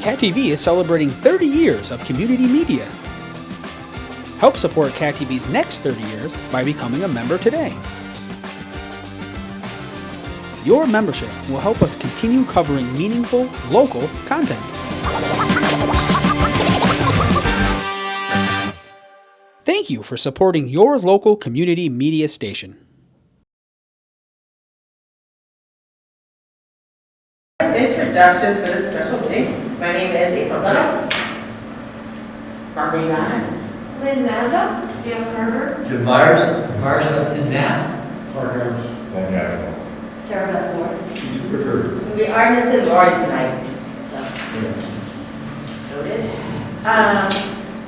Cat TV is celebrating 30 years of community media. Help support Cat TV's next 30 years by becoming a member today. Your membership will help us continue covering meaningful, local content. Thank you for supporting your local community media station. Introductions for this special meeting. My name is April Little. Barbie Ryan. Lynn Mazza. Gail Carver. Jim Myers. Marshall Sinzan. Sarah Beth Ward. We are missing Lori tonight. Noted.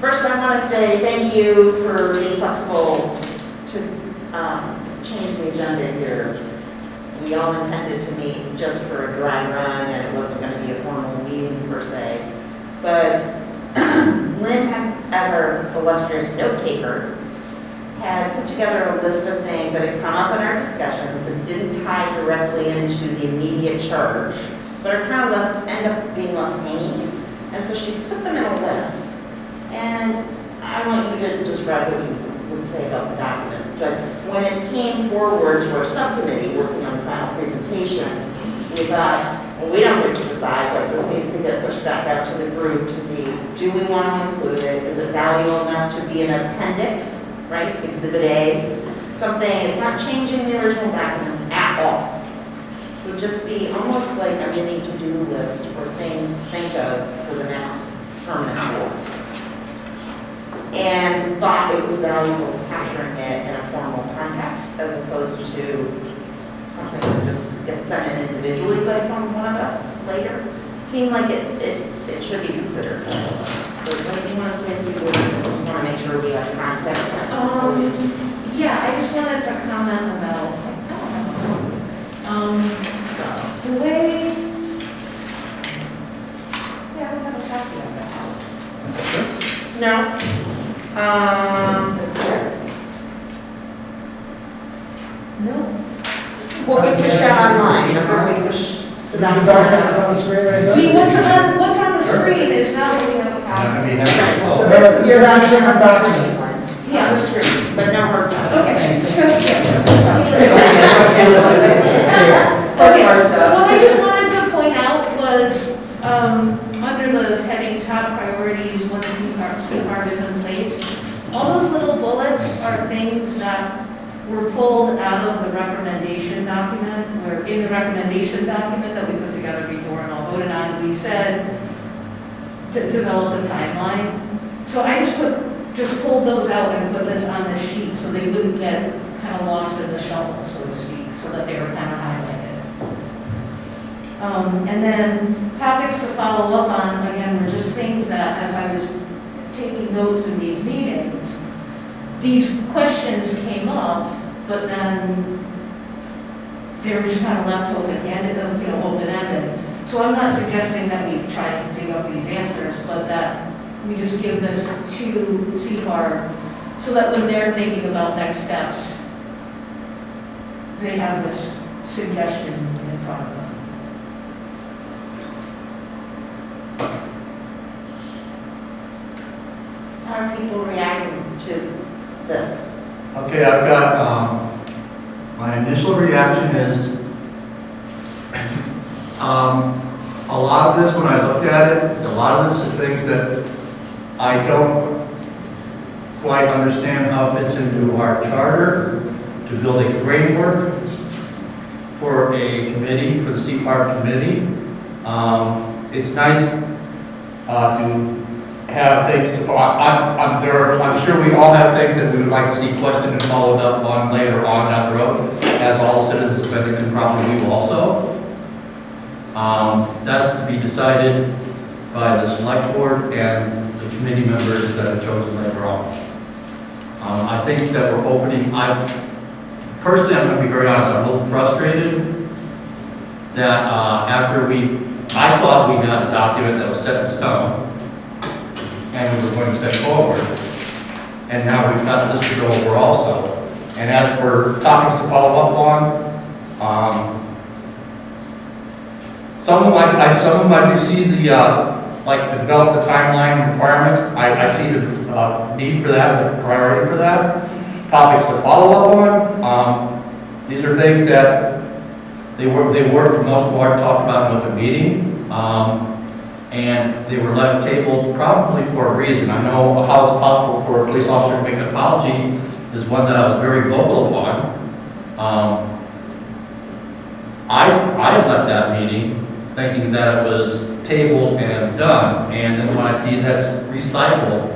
First, I want to say thank you for being flexible to change the agenda here. We all intended to meet just for a dry run, and it wasn't going to be a formal meeting per se. But Lynn, as our illustrious note taker, had put together a list of things that had come up in our discussions and didn't tie directly into the immediate charge, but are kind of end up being left hanging. And so she put them in a list. And I want you to describe what you would say about the document. But when it came forward to our subcommittee working on the final presentation, we thought, well, we don't get to decide, like this needs to get pushed back out to the group to see, do we want to include it? Is it valuable enough to be an appendix, right? Exhibit A, something, it's not changing the original document at all. So just be almost like a mini to-do list or things to think of for the next permanent board. And thought it was valuable capturing it in a formal context as opposed to something that just gets sent in individually by one of us later. Seemed like it should be considered. So what do you want to say if you would? I just want to make sure we have context. Yeah, I just wanted to comment about the way. Yeah, I don't have a copy of that. No. Is there? No. Well, we pushed that online. Remember we pushed the document. I mean, what's on the screen is not what we have a copy. You're on a different document. Yes. But no hard copy. Okay. So what I just wanted to point out was under the heading top priorities once CPARB is in place, all those little bullets are things that were pulled out of the recommendation document, where in the recommendation document that we put together before and all voted on, we said to develop a timeline. So I just pulled those out and put this on the sheet so they wouldn't get kind of lost in the shuffle, so to speak, so that they were kind of highlighted. And then topics to follow up on, again, were just things that, as I was taking notes in these meetings, these questions came up, but then they were just kind of left open-ended, open-ended. So I'm not suggesting that we try to dig up these answers, but that we just give this to CPARB so that when they're thinking about next steps, they have this suggestion in front of them. How are people reacting to this? Okay, I've got, my initial reaction is, a lot of this, when I looked at it, a lot of this is things that I don't quite understand how it fits into our charter to build a framework for a committee, for the CPARB committee. It's nice to have things to follow. I'm sure we all have things that we would like to see questioned and followed up on later on down the road, as all citizens of Bennington probably will also. That's to be decided by the select board and the committee members that are chosen later on. I think that we're opening, personally, I'm going to be very honest, I'm a little frustrated that after I thought we got a document that was set in stone, and we were going to set forward, and now we've got this to go over also. And as for topics to follow up on, some of them I do see the like to develop the timeline requirements. I see the need for that, the priority for that. Topics to follow up on. These are things that they were for most of our talked about in open meeting. And they were left tabled probably for a reason. I know how it's possible for a police officer to make an apology is one that I was very vocal upon. I left that meeting thinking that it was tabled and done, and then when I see that's recycled,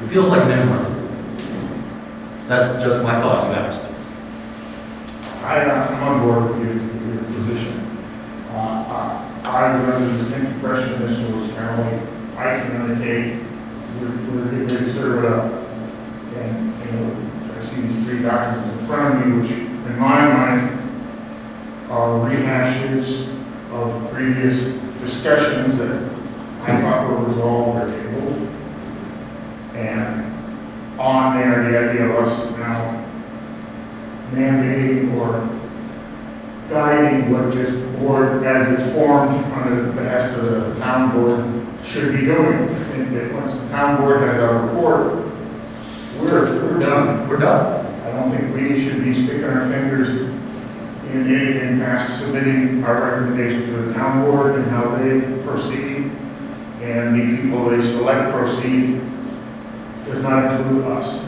it feels like memory. That's just my thought, you asked. I'm on board with your position. I was under the same impression this was kind of like icing on the cake. We're getting ready to serve it up. And, you know, I see these three documents in front of me, which in my mind are rehashes of previous discussions that I thought were resolved or tabled. And on there, the idea of us now mandating or guiding what this board, as it's formed under the behest of the town board, should be doing. I think that once the town board has our report, we're done. We're done. I don't think we should be sticking our fingers in anything past submitting our recommendation to the town board and how they proceed, and the people they select proceed does not include us.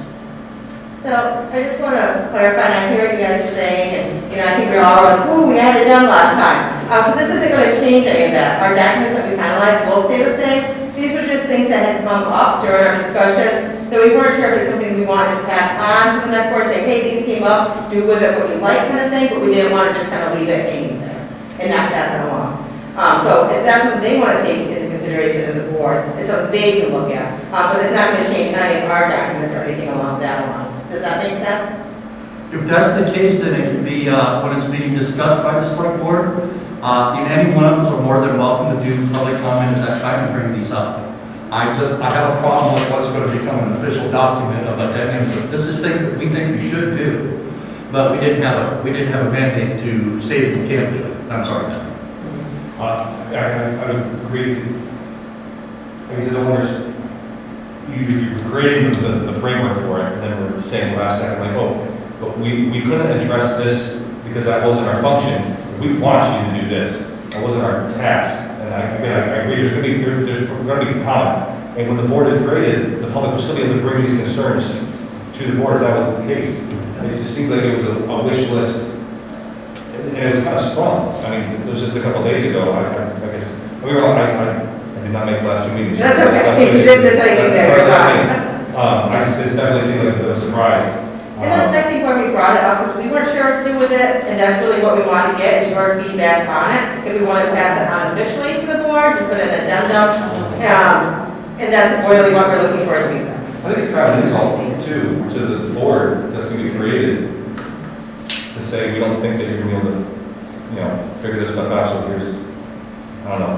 So I just want to clarify, and I hear what you guys are saying, and I think we're all like, ooh, we had it done last time. So this isn't going to change any of that. Our documents that we finalized will stay the same. These were just things that had come up during our discussions that we weren't sure if it's something we wanted to pass on to the next board, say, hey, these came up, do with it what you like kind of thing, but we didn't want to just kind of leave it hanging there and not pass it along. So if that's something they want to take into consideration of the board, it's something they can look at. But it's not going to change any of our documents or anything along that lines. Does that make sense? If that's the case, then it can be, when it's being discussed by the select board, and any one of us are more than welcome to do public comment at that time and bring these up. I have a problem with what's going to become an official document of addendums. This is things that we think we should do, but we didn't have a mandate to say that we can't do it. I'm sorry, Ben. I would agree. Like I said, the owners, you're creating the framework for it, and then we're saying last second, like, oh, but we couldn't address this because that wasn't our function. We want you to do this. That wasn't our task. And I agree. There's going to be comment. And when the board is created, the public will still be able to bring these concerns to the board if that was the case. And it just seems like it was a wish list, and it was kind of sprung. I mean, it was just a couple of days ago. I guess. I did not make the last two meetings. That's okay. You didn't miss anything there. It's definitely seemed like a surprise. And that's, I think, why we brought it up, because we weren't sure what to do with it, and that's really what we wanted to get, is your feedback on it. If we wanted to pass it on officially to the board, we put an addendum, and that's really what we're looking for is feedback. I think it's kind of an insult, too, to the board that's going to be created to say we don't think that you're going to be able to, figure this stuff out, so here's, I don't know,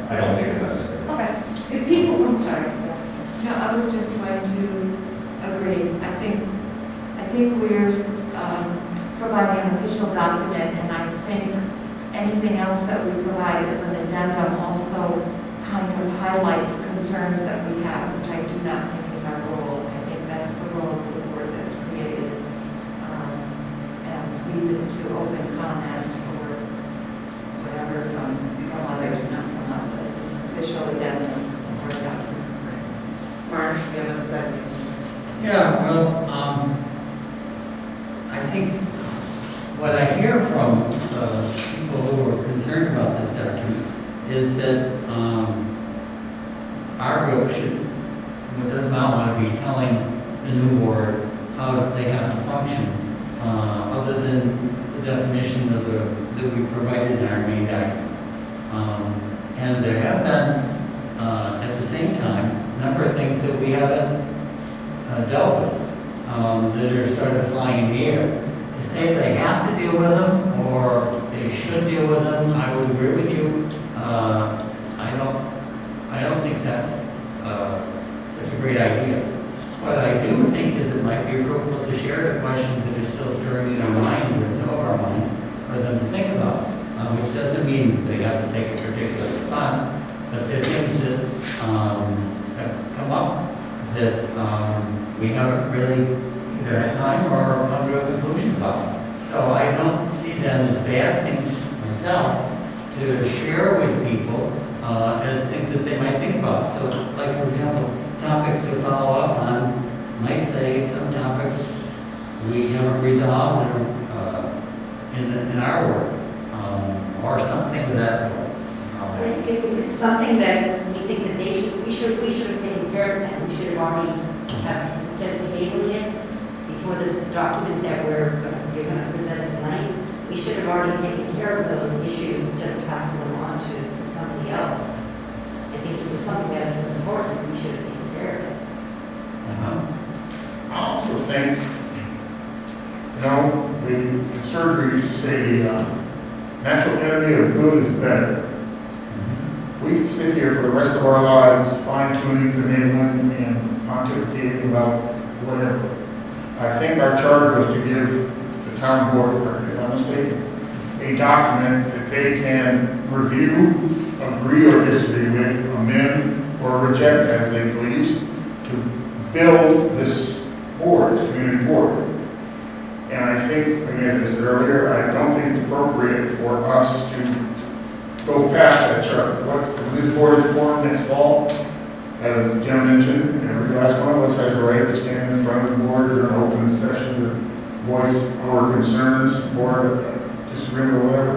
I don't think it's necessary. Okay. If people, I'm sorry. No, I was just going to agree. I think we're providing an official document, and I think anything else that we provide as an addendum also kind of highlights concerns that we have, which I do not think is our role. I think that's the role of the board that's created, and leave it to open comment or whatever from others, not from us, as official addendum or document. Marsh, you have a second. Yeah, well, I think what I hear from people who are concerned about this document is that our group does not want to be telling the new board how they have to function, other than the definition of that we provided in our main document. And there have been, at the same time, a number of things that we haven't dealt with that are sort of flying in the air. To say they have to deal with them or they should deal with them, I would agree with you. I don't think that's such a great idea. What I do think is it might be fruitful to share the questions that are still stirring in our minds or in some of our minds for them to think about. which doesn't mean they have to take a particular response, but there are things that have come up that we haven't really either had time or come to a conclusion about. So I don't see them as bad things myself to share with people as things that they might think about. So, like for example, topics to follow up on might say some topics we haven't resolved in our work, or something of that sort. If it's something that we think that we should have taken care of, and we should have already have, instead of tabling it before this document that you're going to present tonight, we should have already taken care of those issues instead of passing them on to somebody else. I think if it was something that was important, we should have taken care of it. I also think, the surgery used to say the natural enemy of good is better. We can sit here for the rest of our lives fine-tuning, finagling, and pontificating about whatever. I think our charge was to give the town board, if I'm mistaken, a document that they can review, agree or disagree with, amend or reject as they please, to build this board, this community board. And I think, again, as I said earlier, I don't think it's appropriate for us to go past that chart. When this board is formed next fall, as Jim mentioned, every last one of us has a right to stand in front of the board during an open session to voice our concerns or disagreement or whatever.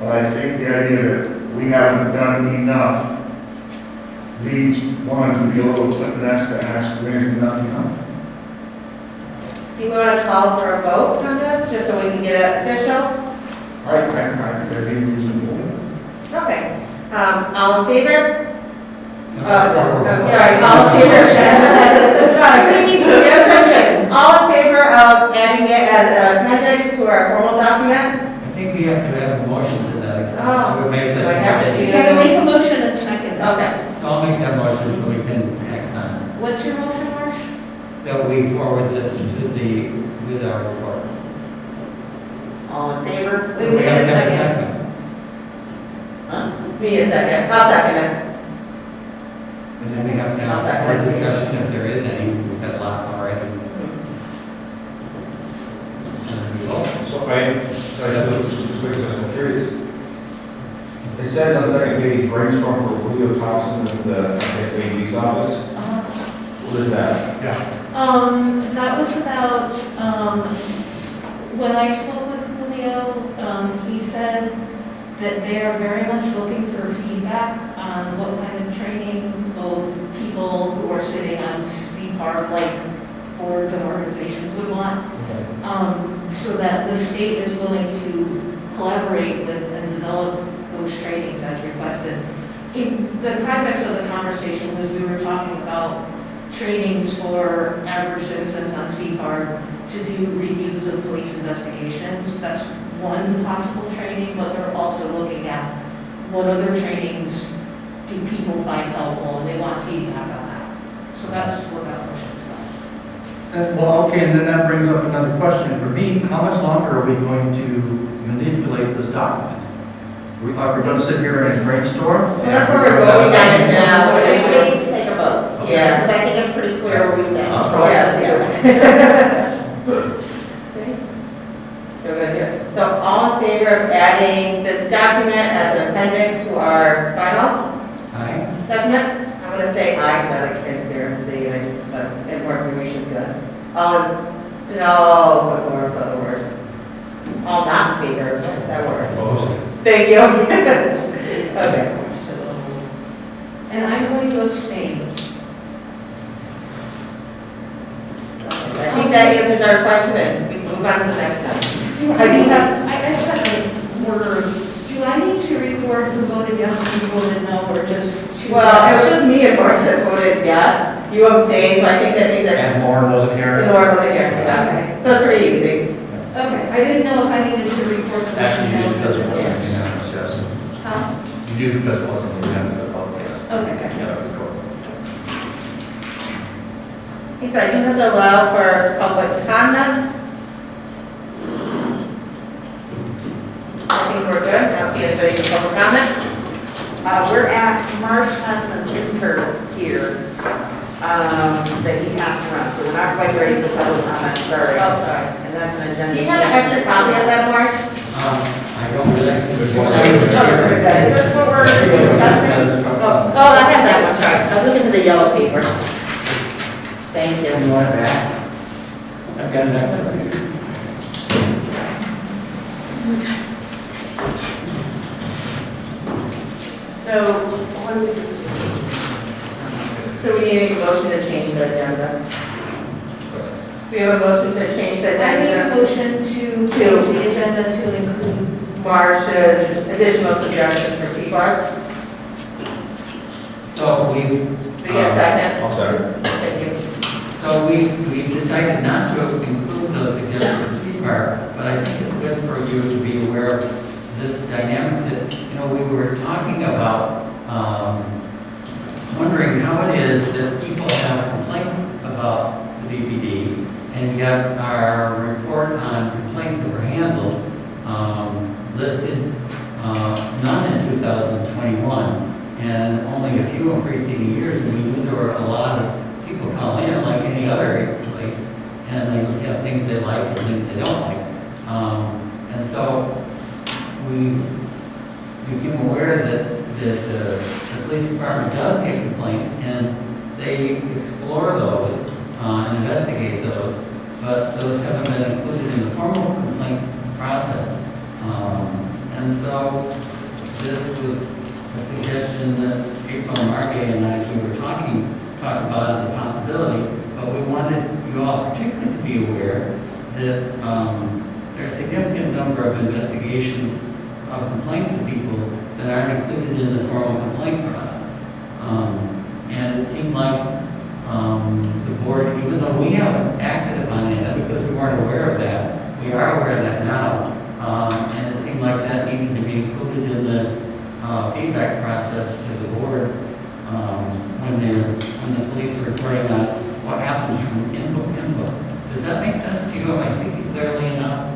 But I think the idea that we haven't done enough leads one to be a little clip-nest to ask if anything not enough. Do you want to call for a vote on this, just so we can get it official? I think that'd be reasonable. Okay. All in favor? No, Sorry, all in favor? Sorry. All in favor of adding it as an appendix to our formal document? I think we have to have a motion to that extent. Oh. I would make such Do I a have to motion. do You gotta make a motion and second. Okay. So I'll make that motion so we can act on it. What's your motion, Marsh? That we forward this with our report. All in favor? We need have a to have second. Huh? Me a second. I'll second it. And then we have to I'll have second more it. discussion if there is any. We've had a lot already. So just quick question, I'm curious. It says on the second page, brainstorm for Julio Thompson in the SAG's office. What is that? That was about, when I spoke with Julio, he said that they are very much looking for feedback on what kind of training both people who are sitting on CPAR, like boards and organizations would want. So that the state is willing to collaborate with and develop those trainings as requested. The context of the conversation was we were talking about trainings for average citizens on CPAR to do reviews of police investigations. That's one possible training, but they're also looking at what other trainings do people find helpful, and they want feedback on that. So that's what that question is about. Well, okay, and then that brings up another question for me. How much longer are we going to manipulate this document? We're going to sit here and brainstorm? Well, that's where we're voting on it now. We need to take a vote. Okay. Yeah. Because I think it's pretty clear where we stand. I'm sorry. Yes. So we're gonna do it. So all in favor of adding this document as an appendix to our final Aye. document? I'm gonna say aye because I like transparency and I just, and more information is good. No, what word's the other word? All not in favor, what's that word? Opposed? Thank you. Okay. So, and I'm going to abstain. I think that answers our question and we can move on to the next one. I do have, I just have a order. Do I need to record who voted yes and who voted no, or just two? well, it was yes? just me and Mark that voted yes. You abstained, so I think that means that And Lauren wasn't here? Laura wasn't here. Yeah. Okay. So it's pretty easy. Okay, I didn't know if I needed to record. Actually, you do because it wasn't Yes. unanimous, yes. Huh? You do because it wasn't unanimous, vote, yes. Okay, good. Yeah, it was cool. Okay, so I do have to allow for public comment. I think we're good. I don't see it's ready for public comment. We're at, Marsh has an insert here that he passed around, so we're not quite ready for public comment, sorry. Oh, sorry. And that's an agenda. Do you have an extra copy of that, Mark? I don't really. There's one. Is this what we're discussing? Oh, I have that one, sorry. I was looking for the yellow paper. Thank you. You want it back? I've got an extra right here. So, what do we do? So we need a motion to change the agenda. We have a motion to change the I make a agenda. motion to change the agenda to include Marcia's additional suggestions for CBAR. So we. We get a second? I'll second. Thank you. So we decided not to include those suggestions for CPAR, but I think it's good for you to be aware of this dynamic that, we were talking about, wondering how it is that people have complaints about the BPD, and yet our report on complaints that were handled listed none in 2021, and only a few in preceding years, and we knew there were a lot of people calling in like any other place, and they have things they like and things they don't like. And so we became aware that the police department does get complaints, and they explore those and investigate those, but those haven't been included in the formal complaint process. And so this was a suggestion that April and Mark and I, we were talking about as a possibility, but we wanted you all particularly to be aware that there are a significant number of investigations of complaints of people that aren't included in the formal complaint process. And it seemed like the board, even though we haven't acted upon it because we weren't aware of that, we are aware of that now. And it seemed like that needed to be included in the feedback process to the board when the police are reporting on what happens from input. Does that make sense to you? Am I speaking clearly enough?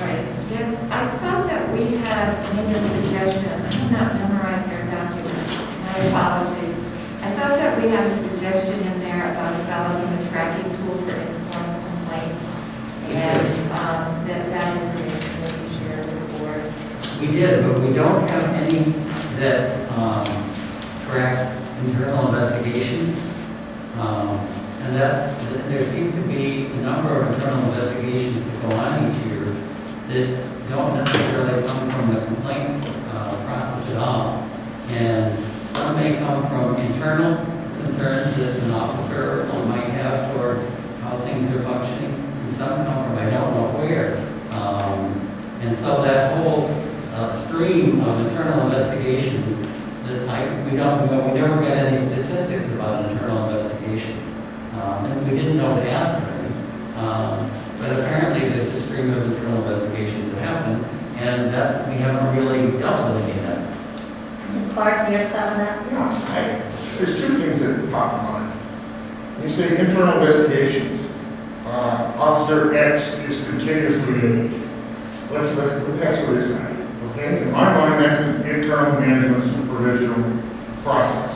Right, yes, I thought that we had made a suggestion, I did not memorize your document, my apologies. I thought that we had a suggestion in there about developing a tracking tool for informal complaints, and that information will be shared with the board. We did, but we don't have any that track internal investigations. And there seem to be a number of internal investigations that go on each year that don't necessarily come from the complaint process at all. And some may come from internal concerns that an officer might have toward how things are functioning, and some come from I don't know where. And so that whole stream of internal investigations, that we never got any statistics about internal investigations. And we didn't know to ask for any. But apparently there's a stream of internal investigations that happen, and we haven't really dealt with any of that. Clark, you have thought on that? Yeah, there's two things that pop in mind. You say internal investigations. Officer X is continuously, that's what it is now. Okay, in my mind, that's an internal management supervision process.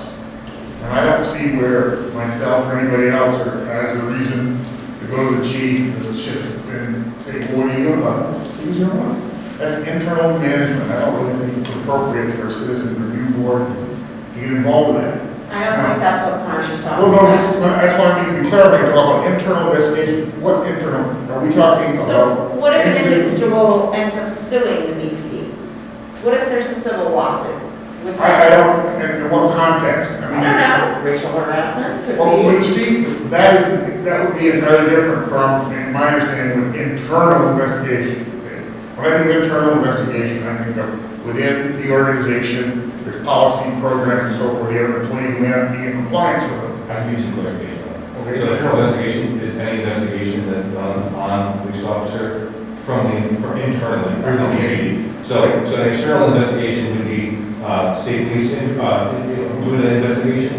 And I don't see where myself or anybody else has a reason to go to the chief or the shift and say, what are you doing about this? He's doing what? That's internal management. I don't really think it's appropriate for a citizen review board to get involved in that. I don't think that's what Marsh is talking Well, no, about. that's why I need to be clarifying, talk about internal investigation. What internal? Are we talking So about? what if an individual ends up suing the BPD? What if there's a civil lawsuit? With I don't, in what context? I don't know, racial harassment, could Well, be. we see, that would be entirely different from, in my understanding, with internal investigation. When I think of internal investigation, I think of within the organization, there's policy, programs, and so forth, you have an employee who may not be in compliance with them. I can use some clarification. Okay. So internal investigation is any investigation that's done on a police officer from internally, through the BPD. So an external investigation would be state police doing an investigation.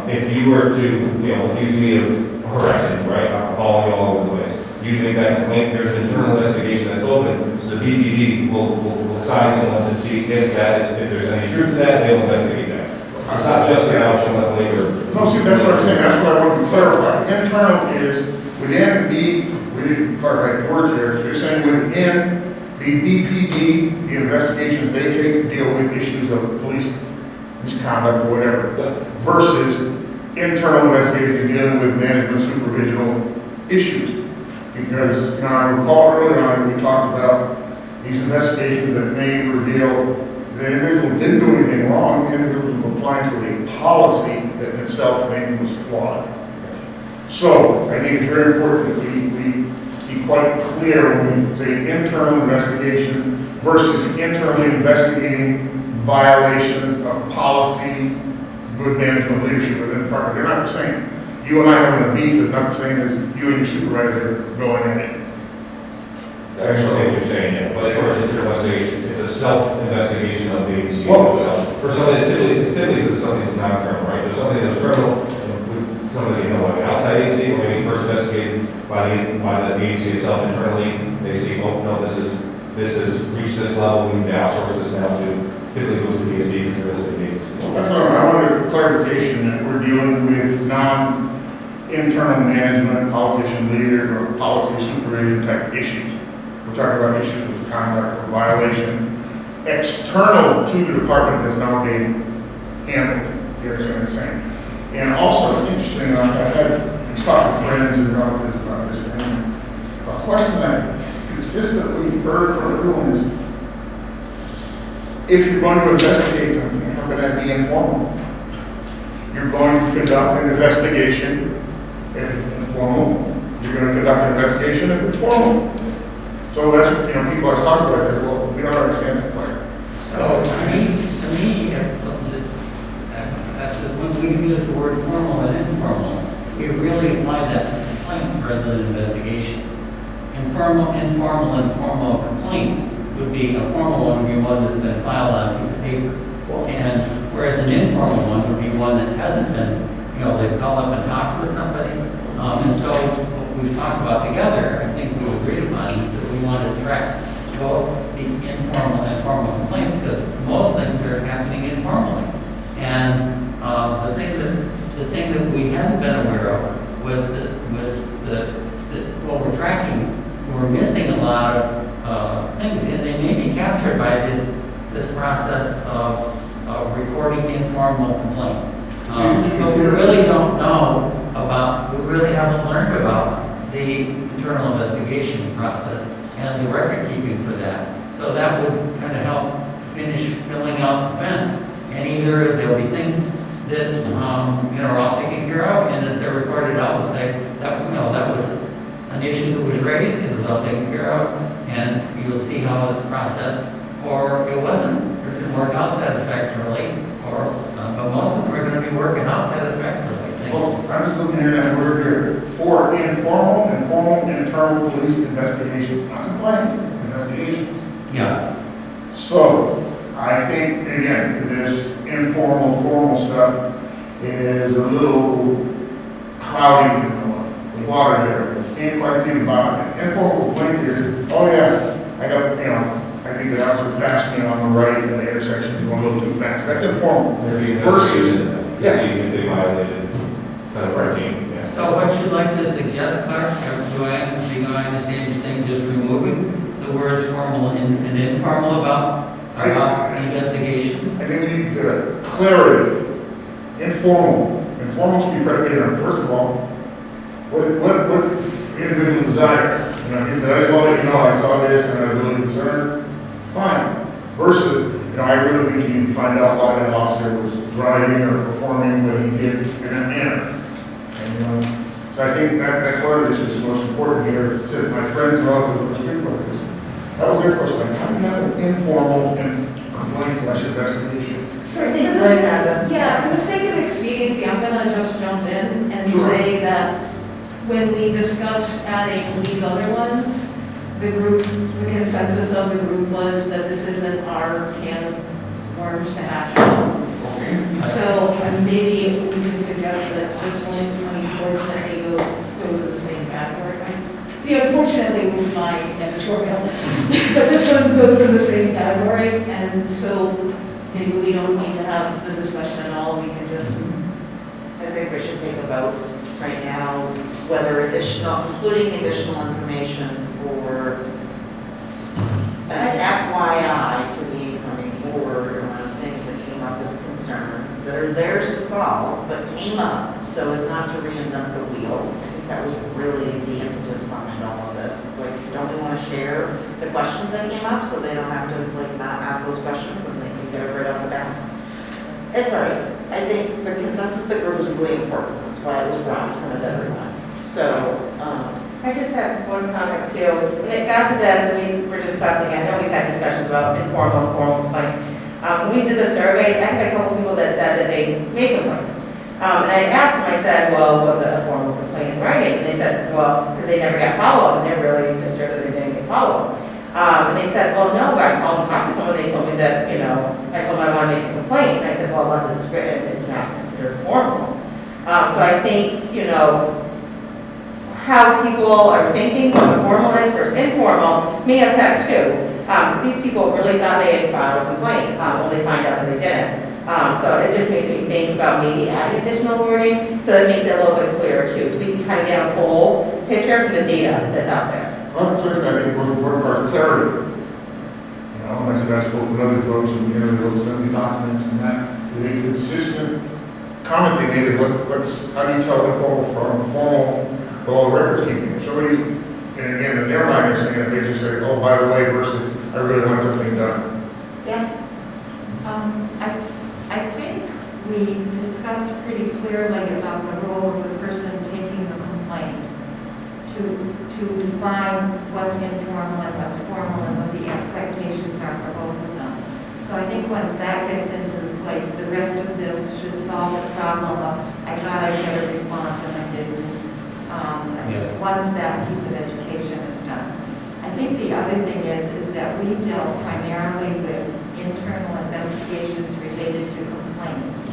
If you were to, accuse me of harassing, right, I'm following you all over the place. you make that complaint, there's an internal investigation that's open, so the BPD will assign someone to see if there's any truth to that, they'll investigate that. It's not just an option of labor. No, see, that's what I'm saying, that's what I want to clarify. Internal is within we didn't clarify the words here, you're saying within the BPD, the investigations they take to deal with issues of police misconduct or whatever, versus internal investigations dealing with management supervisional issues. Because, you know, I recall earlier on, we talked about these investigations that may reveal the individual didn't do anything wrong, the individual was compliant with a policy that in itself maybe was flawed. So, I think it's very important that we be quite clear when we say internal investigation versus internally investigating violations of policy, good management leadership within the department. They're not the same. You and I having a beef is not the same as you and your supervisor going at it. I understand what you're saying, yeah, but as far as internal investigation, it's a self-investigation of the agency Well, itself. For something, it's typically because something's not criminal, right? There's something that's criminal, somebody, you know, like an outside agency, or maybe first investigated by the agency itself internally, they say, oh, no, this has reached this level, we need to outsource this now to, typically goes to DSD because they're investigating. That's what I wanted clarification that we're dealing with non-internal management, politician leader, or policy supervision type issues. We're talking about issues of conduct or violation external to the department that's now being handled. You understand what I'm saying? And also, interesting, I've had talked to friends and relatives about this thing. A question that consistently heard from everyone is, if you're going to investigate something, how can that be informal? You're going to conduct an investigation if it's informal. You're going to conduct an investigation if it's formal. So that's what, you know, people are talking about, say, well, we don't understand that part. So, to me, when we use the word formal and informal, we really apply that to complaints rather than investigations. Informal complaints would be, a formal one would be one that's been filed on a piece of paper. And whereas an informal one would be one that hasn't been, you know, they've called up and talked with somebody. And so what we've talked about together, I think we agreed upon, is that we want to track both the informal and formal complaints, because most things are happening informally. And the thing that we hadn't been aware of was that what we're tracking, we're missing a lot of things, and they may be captured by this process of recording informal complaints. But we really don't know about, we really haven't learned about the internal investigation process and the record keeping for that. So that would kind of help finish filling out the fence. And either there'll be things that, are all taken care of, and as they're recorded out, we'll say that, that was an issue that was raised, it was all taken care of, and you'll see how it's processed, or it wasn't, it didn't work out satisfactorily, or, but most of them are going to be working out satisfactorily, I think. Well, I'm just looking at that word here, for informal and formal internal police investigation, not complaints, investigation. Yes. So, I think, again, this informal, formal stuff is a little cloudy in the water there. You can't quite see the bottom. Informal complaint is, oh yeah, I got, I think the officer passed me on the right in the intersection, going a little too fast. That's informal. Versus, See if they violated kind of routine. Yeah. So what you'd like to suggest, Clark, do I understand you saying just removing the words formal and informal about investigations? I think we need clarity. Informal. Informal should be predicated on, first of all, what the individual desire. He said, I just want to let you know I saw this and I was really concerned. Fine. Versus, I really think you need to find out why that officer was driving or performing what he did in that manner. And, so I think that's one of the issues most important here. Is that my friends and relatives were speaking about this. That was their question. Like, how do you have an informal complaint slash investigation? For the sake of expediency, I'm going to just jump in and say that when we discussed adding these other ones, the consensus of the group was that this isn't our can of worms to hash out. So maybe we can suggest that this one, unfortunately, goes in the same category. The unfortunately was my editorial. But this one goes in the same category, and so maybe we don't need to have the discussion at all, we can just, I think we should take a vote right now, whether additional, including additional information for an FYI to the incoming board on things that came up as concerns that are theirs to solve, but came up, so as not to reinvent the wheel. I think that was really the impetus behind all of this. It's like, don't we want to share the questions that came up so they don't have to like not ask those questions and they can get it right off the bat? It's all right. I think the consensus of the group is really important. That's why it was brought in front of everyone. So, I just have one comment too. When it got to this, we were discussing, I know we've had discussions about informal and formal complaints. When we did the surveys, I had a couple people that said that they made complaints. And I asked them, I said, well, was it a formal complaint in writing? And they said, well, because they never got follow-up, and they're really disturbed that they didn't get follow-up. And they said, well, no, but I called and talked to someone, they told me that, you know, I told them I want to make a complaint. And I said, well, unless it's written, it's not considered formal. So I think, you know, how people are thinking, what formal is versus informal, may affect too. Because these people really thought they had filed a complaint, only find out that they didn't. So it just makes me think about maybe adding additional wording, so that makes it a little bit clearer too, so we can kind of get a full picture from the data that's out there. Well, first, I think one important part is clarity. You know, and I said, I spoke with other folks and, you know, there were 70 documents and that, the consistent comment they made is how do you tell informal from formal with all the records keeping? If somebody, and again, in their mind, they're saying, if they just say, oh, by the way, versus, I really want something done. yeah. I think we discussed pretty clearly about the role of the person taking the complaint to define what's informal and what's formal and what the expectations are for both of them. So I think once that gets into place, the rest of this should solve the problem of, I thought I'd get a response and I didn't. Yes. Once that piece of education is done. I think the other thing is that we dealt primarily with internal investigations related to complaints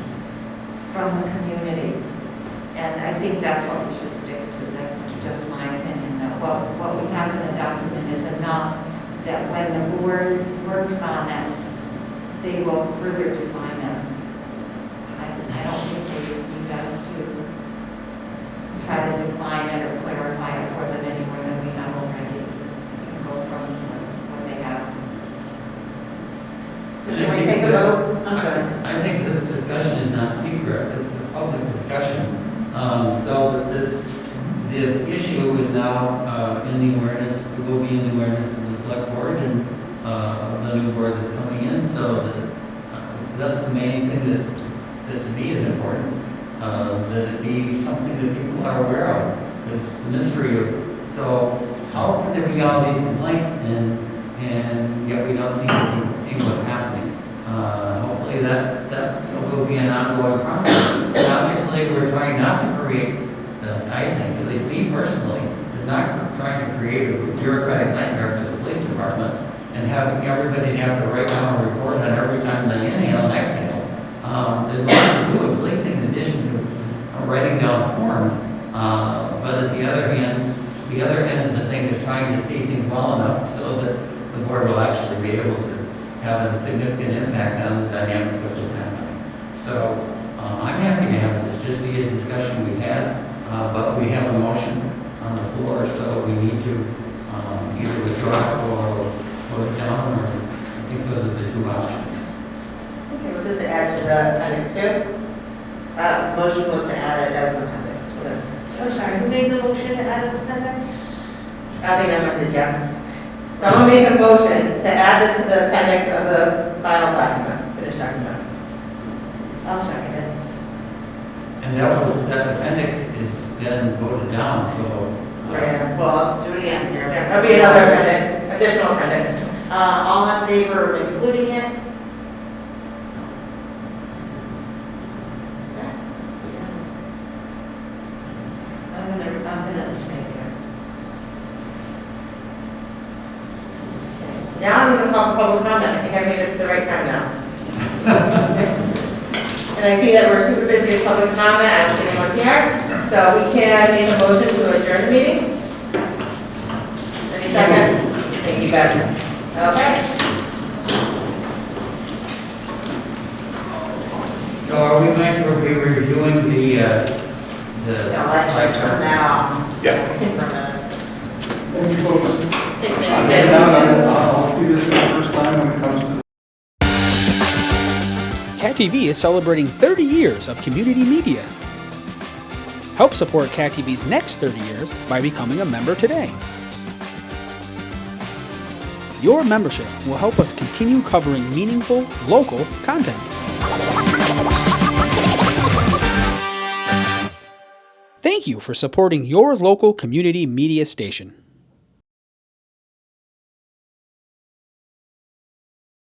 from the community. And I think that's what we should stick to. That's just my opinion, that what we have in the document is enough that when the board works on it, they will further define it. I don't think they would need us to try to define it or clarify it for them any more than we have already. We can go from what they have. So should we take a vote? I'm sorry. I think this discussion is not secret, it's a public discussion. So that this issue is now in the awareness, it will be in the awareness of the select board and of the new board that's coming in, so that that's the main thing that to me is important, that it be something that people are aware of, because the mystery of, so how can there be all these complaints and yet we don't see what's happening? Hopefully that will be an ongoing process. And obviously, we're trying not to create, I think, at least me personally, is not trying to create a bureaucratic nightmare for the police department and having everybody have to write down a report on every time they inhale and exhale. There's a lot to do with policing in addition to writing down forms. But at the other hand, the other end of the thing is trying to see things well enough so that the board will actually be able to have a significant impact on the dynamics of what's happening. So I'm happy to have this just be a discussion we've had, but we have a motion on the floor, so we need to either withdraw or vote it down, or I think those are the two options. Okay, was this to add to the appendix too? Motion was to add it as an appendix to this. so I'm sorry, who made the motion to add as appendix? I think I did, yeah. I'm gonna make a motion to add this to the appendix of the final document, finished document. I'll second it. And that appendix is then voted down, so. Yeah. Well, let's do it again here. There'll be another appendix, additional appendix. All in favor of including it? Okay, so unanimous. I'm gonna abstain here. Now I'm gonna call for public comment. I think I made it to the right time now. And I see that we're super busy with public comment. I don't see anyone here. So we can make a motion to adjourn the meeting. Second. Thank you, Ben. Okay. So are we going to be reviewing the No, let's turn that off. Yeah. For a minute. Thank you, folks. Okay, I'll thanks, see this for the first time when it comes to Cat TV is celebrating 30 years of community media. Help support Cat TV's next 30 years by becoming a member today. Your membership will help us continue covering meaningful, local content. Thank you for supporting your local community media station.